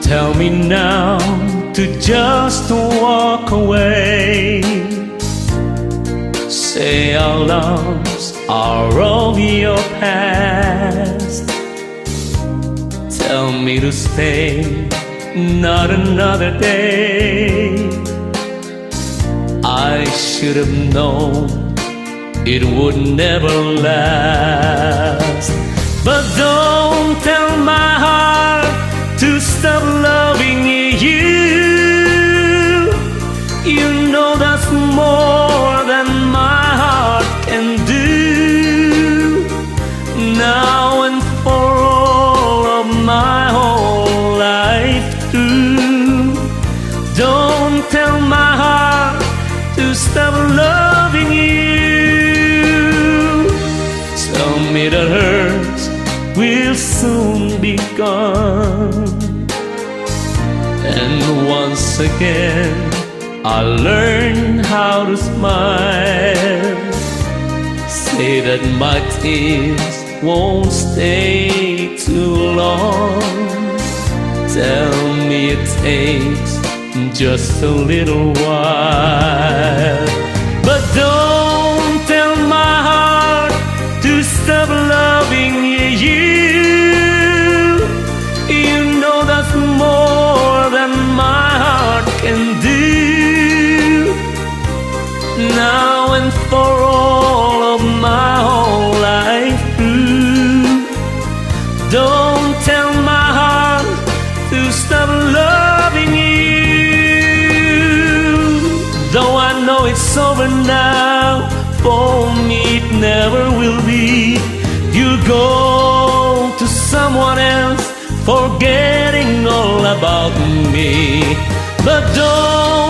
Tell me now to just walk away. Say our loves are of your past. Tell me to stay, not another day. I should have known it would never last. But don't tell my heart to stop loving you. You know that's more than my heart can do. Now and for all of my whole life through. Don't tell my heart to stop loving you. Tell me that hurts will soon be gone. And once again I learn how to smile. Say that my tears won't stay too long. Tell me it takes just a little while. But don't tell my heart to stop loving you. You know that's more than my heart can do. Now and for all of my whole life through. Don't tell my heart to stop loving you. Though I know it's over now, for me it never will be. You'll go to someone else, forgetting all about me. But don't